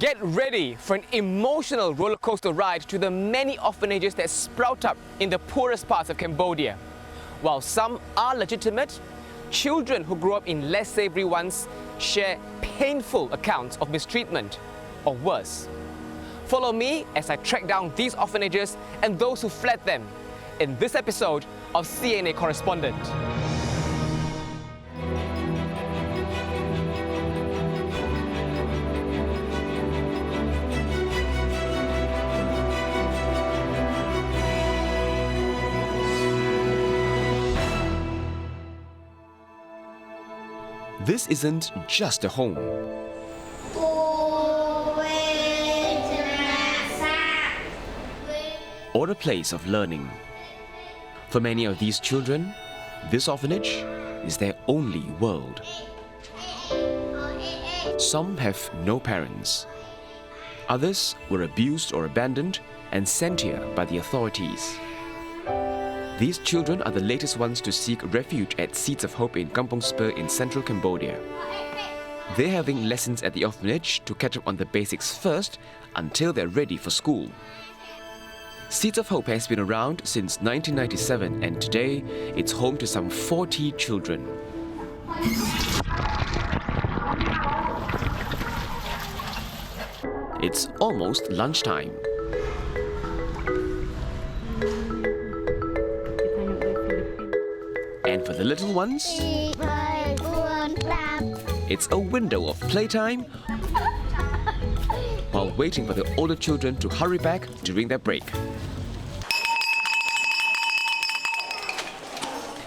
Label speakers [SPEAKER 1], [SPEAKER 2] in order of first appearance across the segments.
[SPEAKER 1] Get ready for an emotional roller coaster ride to the many orphanages that sprout up in the poorest parts of Cambodia. While some are legitimate, children who grow up in less savory ones share painful accounts of mistreatment or worse. Follow me as I track down these orphanages and those who fled them in this episode of CNA Correspondent. This isn't just a home. Or a place of learning. For many of these children, this orphanage is their only world. Some have no parents. Others were abused or abandoned and sent here by the authorities. These children are the latest ones to seek refuge at Seeds of Hope in Kampong Spur in central Cambodia. They're having lessons at the orphanage to catch up on the basics first until they're ready for school. Seeds of Hope has been around since 1997 and today it's home to some 40 children. It's almost lunchtime. And for the little ones, it's a window of playtime while waiting for the older children to hurry back during their break.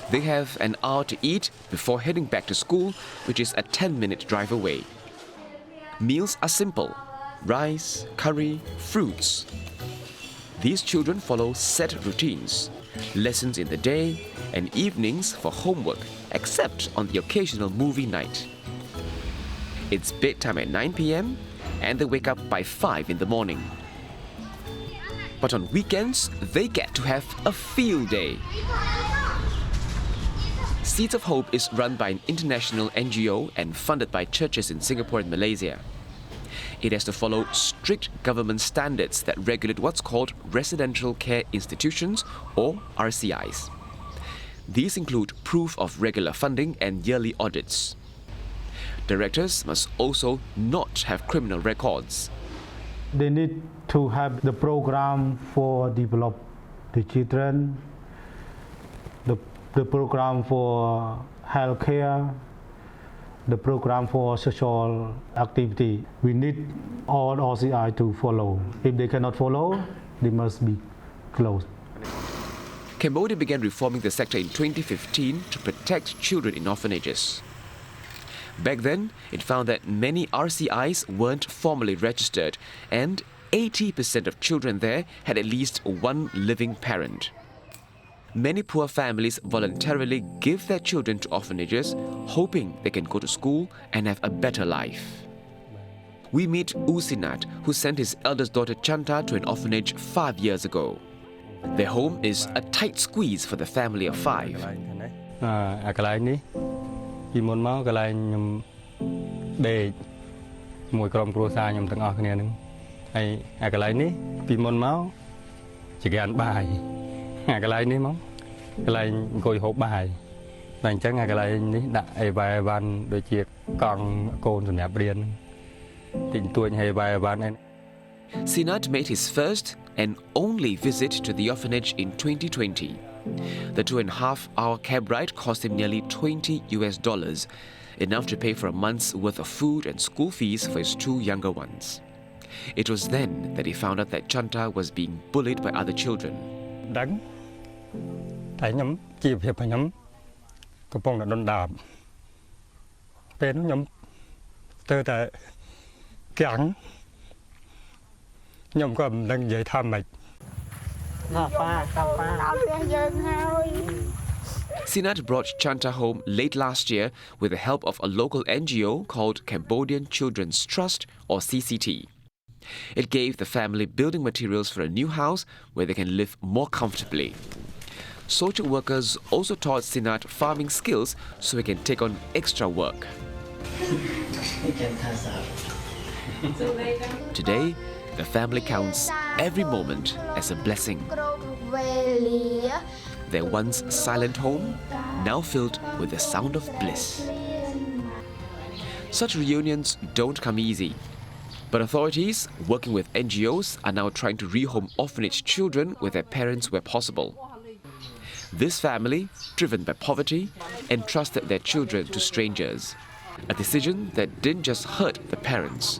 [SPEAKER 1] They have an hour to eat before heading back to school, which is a 10-minute drive away. Meals are simple: rice, curry, fruits. These children follow set routines, lessons in the day, and evenings for homework, except on the occasional movie night. It's bedtime at 9 p.m. and they wake up by 5 in the morning. But on weekends, they get to have a field day. Seeds of Hope is run by an international NGO and funded by churches in Singapore and Malaysia. It has to follow strict government standards that regulate what's called residential care institutions, or RCIs. These include proof of regular funding and yearly audits. Directors must also not have criminal records.
[SPEAKER 2] They need to have the program for develop the children, the program for healthcare, the program for social activity. We need all RCI to follow. If they cannot follow, they must be closed.
[SPEAKER 1] Cambodia began reforming the sector in 2015 to protect children in orphanages. Back then, it found that many RCIs weren't formally registered and 80% of children there had at least one living parent. Many poor families voluntarily give their children to orphanages, hoping they can go to school and have a better life. We meet Usinat, who sent his eldest daughter Chanta to an orphanage 5 years ago. Their home is a tight squeeze for the family of 5.
[SPEAKER 3] ពីមុនមកកន្លែងខ្ញុំដេកមួយក្រុមគ្រួសារខ្ញុំទាំងអស់គ្នាហ្នឹងហើយអាកន្លែងនេះពីមុនមកជាកានបាយអាកន្លែងនេះមកកន្លែងអង្គុយហូបបាយតែអញ្ចឹងអាកន្លែងនេះដាក់អីវ៉ៃវ៉ាន់ដូចជាកង់កូនសម្រាប់រៀនតិចតួចហើយវ៉ៃវ៉ាន់ឯង
[SPEAKER 1] Sinat made his first and only visit to the orphanage in 2020. The 2.5-hour cab ride cost him nearly $20, enough to pay for a month's worth of food and school fees for his 2 younger ones. It was then that he found out that Chanta was being bullied by other children.
[SPEAKER 3] ដឹងតែខ្ញុំជីវភាពរបស់ខ្ញុំកំពុងតែដុនដាបពេលនោះខ្ញុំស្ទើរតែកាំងខ្ញុំក៏មិនដឹងនិយាយថាម៉េច
[SPEAKER 1] Sinat brought Chanta home late last year with the help of a local NGO called Cambodian Children's Trust, or CCT. It gave the family building materials for a new house where they can live more comfortably. Social workers also taught Sinat farming skills so he can take on extra work. Today, the family counts every moment as a blessing. Their once silent home, now filled with the sound of bliss. Such reunions don't come easy, but authorities working with NGOs are now trying to rehome orphanage children with their parents where possible. This family, driven by poverty, entrusted their children to strangers, a decision that didn't just hurt the parents.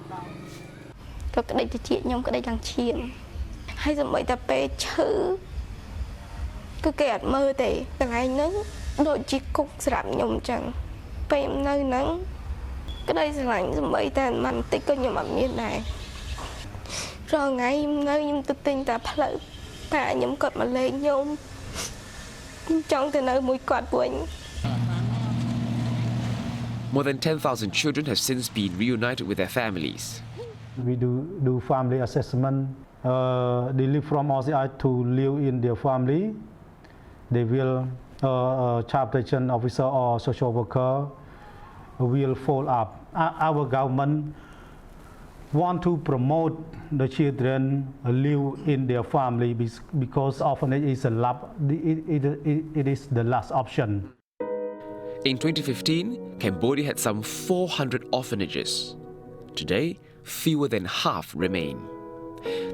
[SPEAKER 1] More than 10,000 children have since been reunited with their families.
[SPEAKER 2] We do family assessment. They live from OCI to live in their family. They will, child protection officer or social worker will follow up. Our government want to promote the children live in their family because orphanage is it is the last option.
[SPEAKER 1] In 2015, Cambodia had some 400 orphanages. Today, fewer than half remain.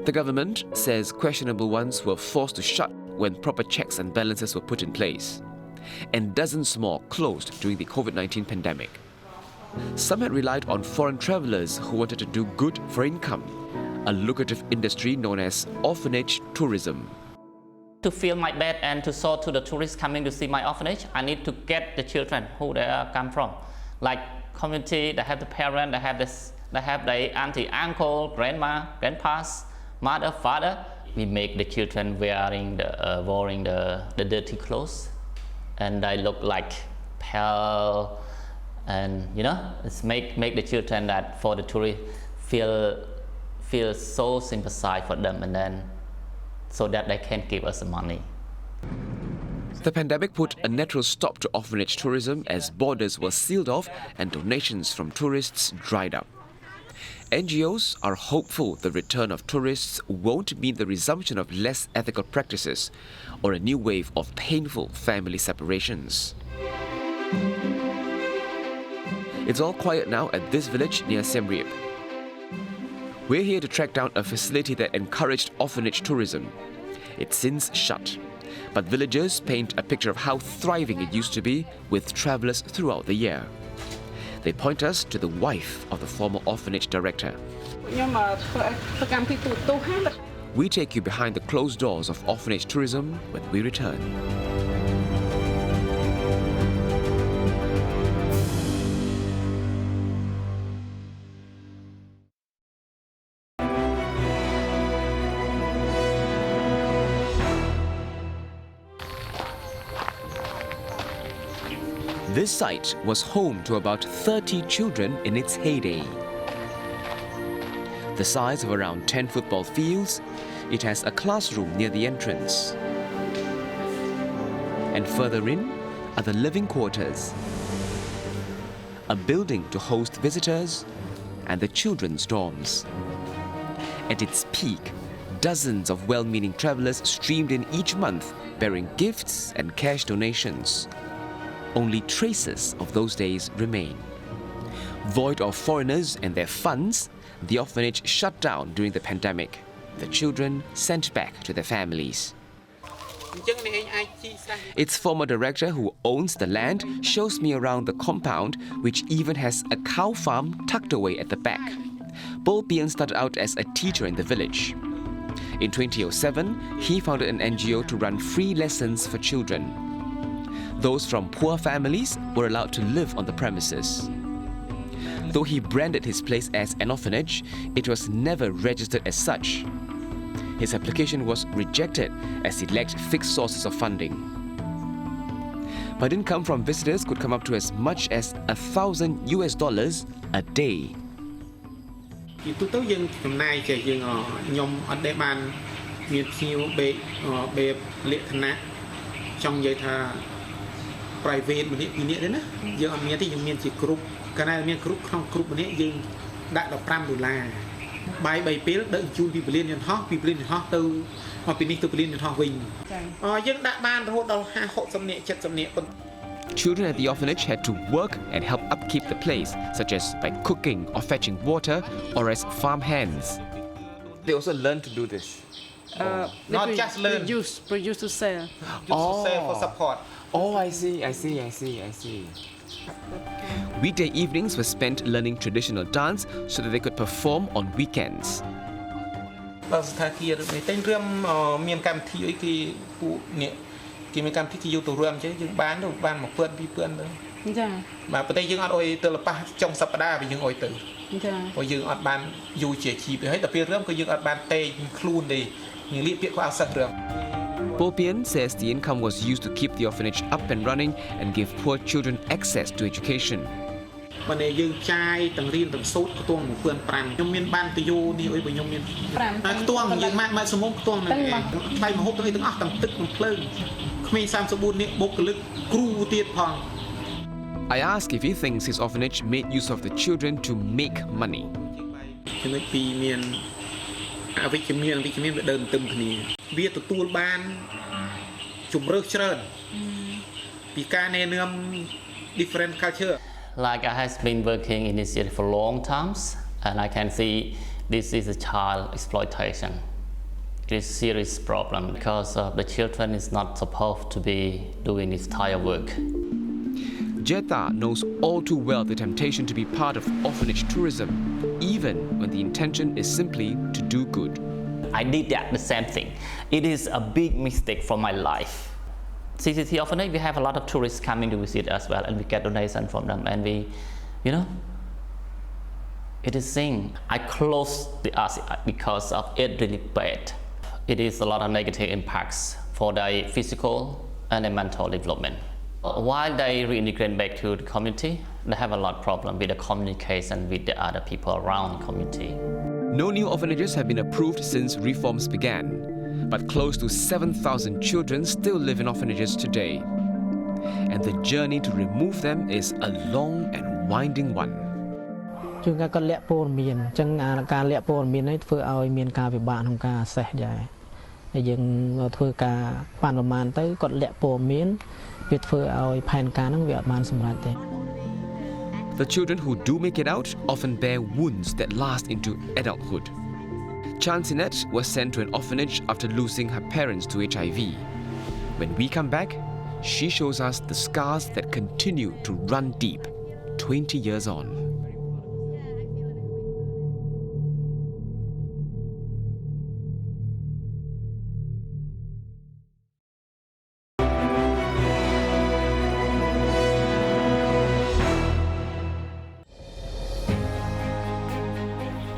[SPEAKER 1] The government says questionable ones were forced to shut when proper checks and balances were put in place, and dozens more closed during the COVID-19 pandemic. Some had relied on foreign travelers who wanted to do good for income, a lucrative industry known as orphanage tourism.
[SPEAKER 4] To fill my bed and to show to the tourists coming to see my orphanage, I need to get the children who they come from. Like community, they have the parent, they have the auntie, uncle, grandma, grandpas, mother, father. We make the children wearing the dirty clothes, and they look like pale, and it's make the children that for the tourists feel so sympathized for them, and then so that they can give us the money.
[SPEAKER 1] The pandemic put a natural stop to orphanage tourism as borders were sealed off and donations from tourists dried up. NGOs are hopeful the return of tourists won't mean the resumption of less ethical practices or a new wave of painful family separations. It's all quiet now at this village near Siem Reap. We're here to track down a facility that encouraged orphanage tourism. It's since shut, but villagers paint a picture of how thriving it used to be with travelers throughout the year. They point us to the wife of the former orphanage director. We take you behind the closed doors of orphanage tourism when we return. This site was home to about 30 children in its heyday. The size of around 10 football fields, it has a classroom near the entrance. And further in are the living quarters, a building to host visitors, and the children's dorms. At its peak, dozens of well-meaning travelers streamed in each month, bearing gifts and cash donations. Only traces of those days remain. Void of foreigners and their funds, the orphanage shut down during the pandemic. The children sent back to their families. Its former director, who owns the land, shows me around the compound, which even has a cow farm tucked away at the back. Bo Bien started out as a teacher in the village. In 2007, he founded an NGO to run free lessons for children. Those from poor families were allowed to live on the premises. Though he branded his place as an orphanage, it was never registered as such. His application was rejected as he lacked fixed sources of funding. But income from visitors could come up to as much as $1,000 a day.
[SPEAKER 5] Private ម្នាក់ពីរនាក់ទេណាយើងអត់មានទេយើងមានជា group កាលណាមាន group ក្នុង group ម្នាក់យើង ដាក់$15បាយ3ពេលដឹកជូនពីពលានយន្តហោះពីពលានយន្តហោះទៅមកពីនេះទៅពលានយន្តហោះវិញយើងដាក់បានរហូតដល់50-60នាក់70នាក់
[SPEAKER 1] Children at the orphanage had to work and help upkeep the place, such as by cooking or fetching water, or as farm hands. They also learn to do this.
[SPEAKER 5] Not just learn.
[SPEAKER 6] Produce to sell.
[SPEAKER 5] To sell for support.
[SPEAKER 1] Oh, I see. Weekday evenings were spent learning traditional dance so that they could perform on weekends.
[SPEAKER 5] ដល់ស្ថានភាពនេះតែរឿងមានកម្មវិធីអីគេពួកនេះគេមានកម្មវិធីគេយកទៅរួមអញ្ចឹងយើងបានមកពឿនពីពឿនទៅចាបាទប៉ុន្តែយើងអត់អុយទៅលប៉ះចុងសប្តាហ៍យើងអុយទៅចាព្រោះយើងអត់បានយូរជាជីពទេហើយដល់ពេលរឿងក៏យើងអត់បានតេខ្លួនទេយើងលៀកពាក្យក៏អត់សឹករឿង
[SPEAKER 1] Popian says the income was used to keep the orphanage up and running and give poor children access to education.
[SPEAKER 5] បើយើងចាយទាំងរៀនទាំងសូត្រខ្ទង់15,000ខ្ញុំមានបានទៅយោនេះអីបើខ្ញុំមាន5ខ្ទង់យើងម៉ាក់សមងខ្ទង់ហ្នឹងថ្លៃមហូបទាំងអីទាំងអស់ទាំងទឹកទាំងភ្លើងក្មេង34នាក់បុគ្គលិកគ្រូទៀតផង
[SPEAKER 1] I ask if he thinks his orphanage made use of the children to make money.
[SPEAKER 5] ចំណុចពីរមានអវិជ្ជមានវាដើរទន្ទឹមគ្នាវាទទួលបានជំរឿសច្រើនពីការណែនាំ different culture.
[SPEAKER 4] Like I have been working in this area for long times, and I can see this is a child exploitation. It is a serious problem because the children is not supposed to be doing this type of work.
[SPEAKER 1] Jeta knows all too well the temptation to be part of orphanage tourism, even when the intention is simply to do good.
[SPEAKER 4] I did the same thing. It is a big mistake for my life. CCT Orphanage, we have a lot of tourists coming to visit as well, and we get donation from them, and we, it is thing. I closed the RCI because of it really bad. It is a lot of negative impacts for their physical and their mental development. While they reintegrate back to the community, they have a lot of problem with the communication with the other people around the community.
[SPEAKER 1] No new orphanages have been approved since reforms began, but close to 7,000 children still live in orphanages today. And the journey to remove them is a long and winding one.
[SPEAKER 6] ជួនកាលគាត់លាក់ព័ត៌មានអញ្ចឹងការលាក់ព័ត៌មាននេះធ្វើឲ្យមានការពិបាកក្នុងការassessដែរហើយយើងធ្វើការបានប្រមាណទៅគាត់លាក់ព័ត៌មានវាធ្វើឲ្យផែនការហ្នឹងវាអត់បានសម្រេចទេ
[SPEAKER 1] The children who do make it out often bear wounds that last into adulthood. Chansinet was sent to an orphanage after losing her parents to HIV. When we come back, she shows us the scars that continue to run deep 20 years on.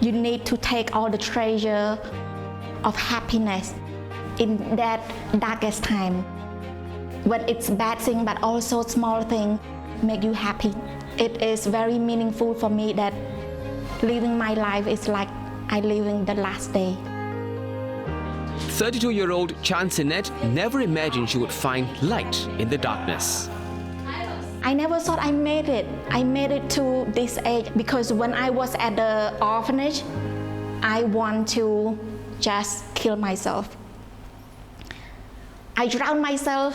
[SPEAKER 7] You need to take all the treasure of happiness in that darkest time. When it's bad thing, but also small thing make you happy. It is very meaningful for me that living my life is like I living the last day.
[SPEAKER 1] 32-year-old Chansinet never imagined she would find light in the darkness.
[SPEAKER 7] I never thought I made it. I made it to this age because when I was at the orphanage, I want to just kill myself. I drowned myself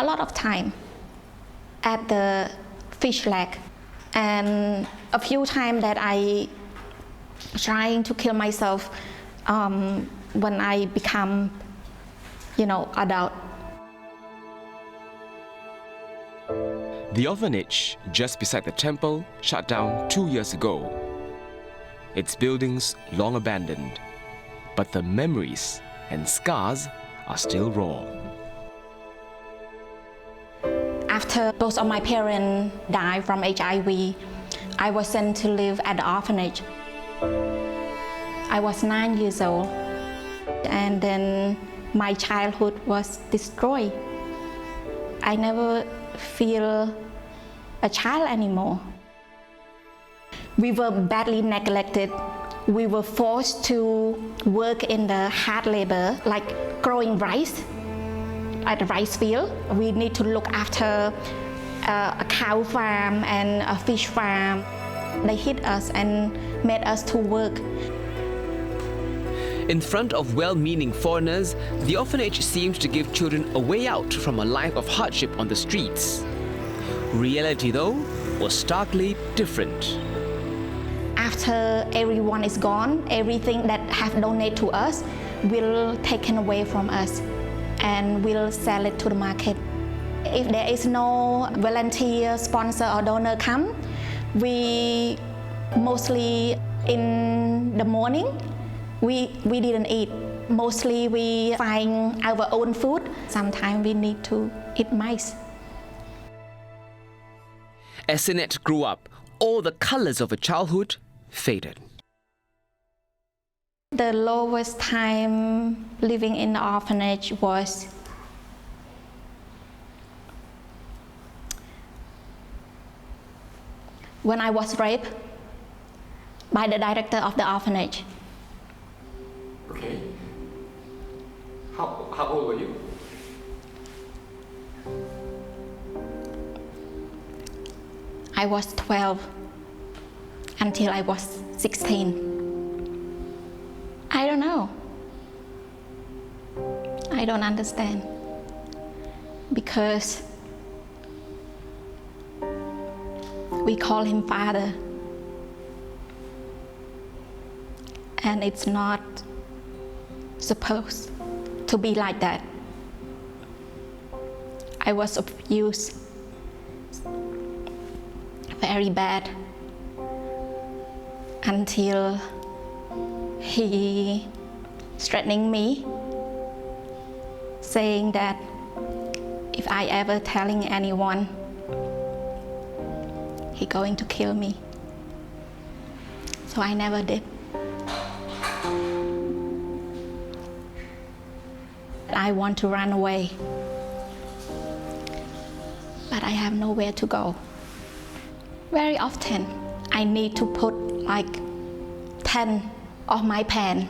[SPEAKER 7] a lot of time at the fish lake, and a few times that I trying to kill myself when I become, adult.
[SPEAKER 1] The orphanage, just beside the temple, shut down 2 years ago. Its buildings long abandoned, but the memories and scars are still raw.
[SPEAKER 7] After both of my parents died from HIV, I was sent to live at the orphanage. I was 9 years old, and then my childhood was destroyed. I never feel a child anymore. We were badly neglected. We were forced to work in the hard labor, like growing rice at the rice field. We need to look after a cow farm and a fish farm. They hit us and made us to work.
[SPEAKER 1] In front of well-meaning foreigners, the orphanage seemed to give children a way out from a life of hardship on the streets. Reality, though, was starkly different.
[SPEAKER 7] After everyone is gone, everything that have donated to us will taken away from us and will sell it to the market. If there is no volunteer, sponsor or donor come, we mostly in the morning, we didn't eat. Mostly we find our own food. Sometimes we need to eat mice.
[SPEAKER 1] As Sinette grew up, all the colors of her childhood faded.
[SPEAKER 7] The lowest time living in the orphanage was when I was raped by the director of the orphanage.
[SPEAKER 1] Okay. How old were you?
[SPEAKER 7] I was 12 until I was 16. I don't know. I don't understand. Because we call him father. And it's not supposed to be like that. I was abused very bad until he threatening me, saying that if I ever telling anyone, he going to kill me. So I never did. I want to run away, but I have nowhere to go. Very often, I need to put like 10 of my pen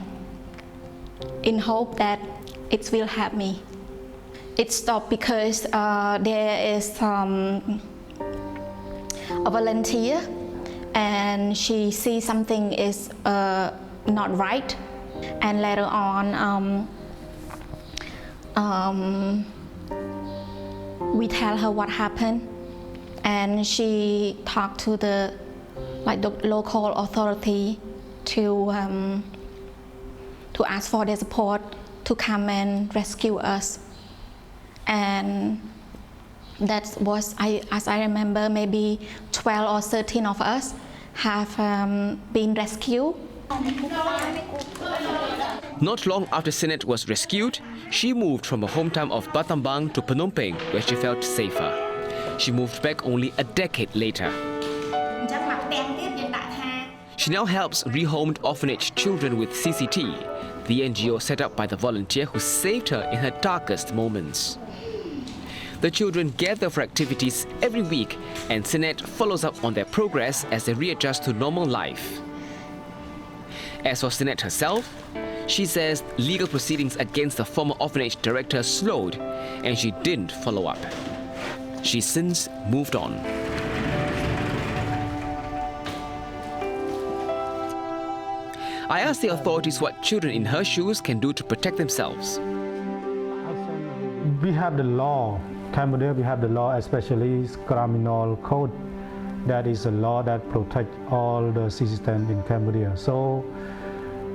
[SPEAKER 7] in hope that it will help me. It stopped because there is a volunteer and she sees something is not right, and later on we tell her what happened, and she talked to the local authority to ask for their support to come and rescue us. And that was, as I remember, maybe 12 or 13 of us have been rescued.
[SPEAKER 1] Not long after Sinette was rescued, she moved from her hometown of Battambang to Phnom Penh, where she felt safer. She moved back only a decade later. She now helps rehomed orphanage children with CCT, the NGO set up by the volunteer who saved her in her darkest moments. The children gather for activities every week, and Sinette follows up on their progress as they readjust to normal life. As for Sinette herself, she says legal proceedings against the former orphanage director slowed, and she didn't follow up. She's since moved on. I asked the authorities what children in her shoes can do to protect themselves.
[SPEAKER 2] We have the law. Cambodia, we have the law, especially criminal code. That is a law that protects all the citizens in Cambodia. So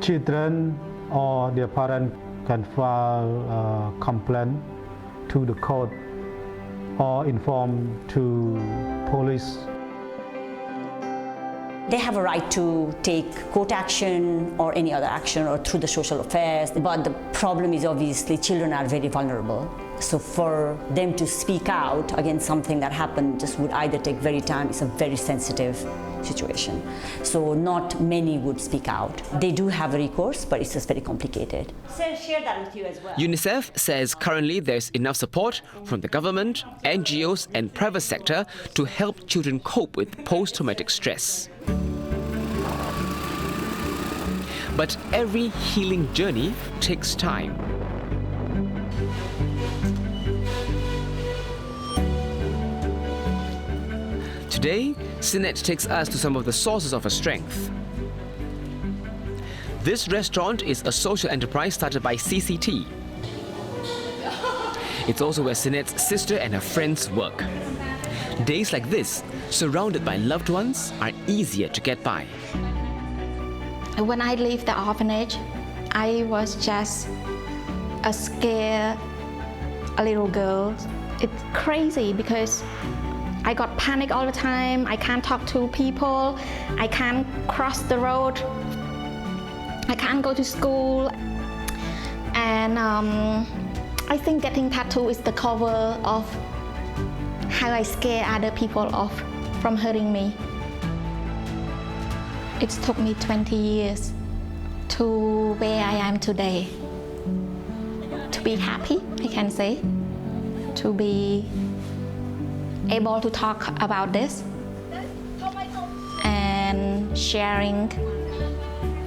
[SPEAKER 2] children or their parents can file a complaint to the court or inform to police.
[SPEAKER 8] They have a right to take court action or any other action or through the social affairs, but the problem is obviously children are very vulnerable. So for them to speak out against something that happened just would either take very time. It's a very sensitive situation. So not many would speak out. They do have a recourse, but it's just very complicated. So share that with you as well.
[SPEAKER 1] UNICEF says currently there's enough support from the government, NGOs and private sector to help children cope with post-traumatic stress. But every healing journey takes time. Today, Sinette takes us to some of the sources of her strength. This restaurant is a social enterprise started by CCT. It's also where Sinette's sister and her friends work. Days like this, surrounded by loved ones, are easier to get by.
[SPEAKER 7] When I leave the orphanage, I was just a scared little girl. It's crazy because I got panic all the time. I can't talk to people. I can't cross the road. I can't go to school. And I think getting tattoo is the cover of how I scare other people off from hurting me. It took me 20 years to where I am today. To be happy, I can say. To be able to talk about this and sharing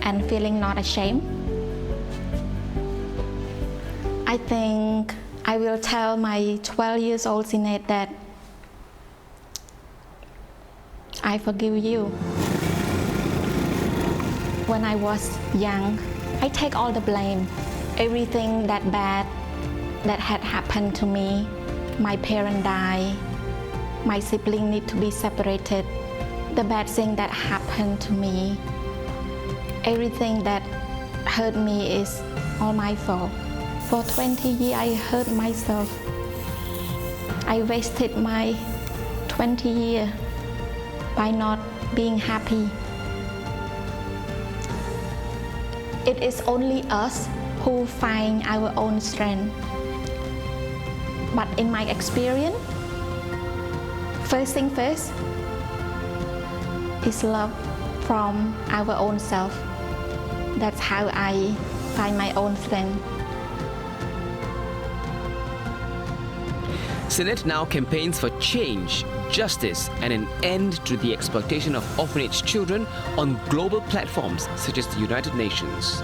[SPEAKER 7] and feeling not ashamed. I think I will tell my 12 years old Sinette that I forgive you. When I was young, I take all the blame. Everything that bad that had happened to me, my parent died, my sibling need to be separated, the bad thing that happened to me, everything that hurt me is all my fault. For 20 years, I hurt myself. I wasted my 20 years by not being happy. It is only us who find our own strength. But in my experience, first thing first is love from our own self. That's how I find my own strength.
[SPEAKER 1] Sinette now campaigns for change, justice, and an end to the exploitation of orphanage children on global platforms such as the United Nations.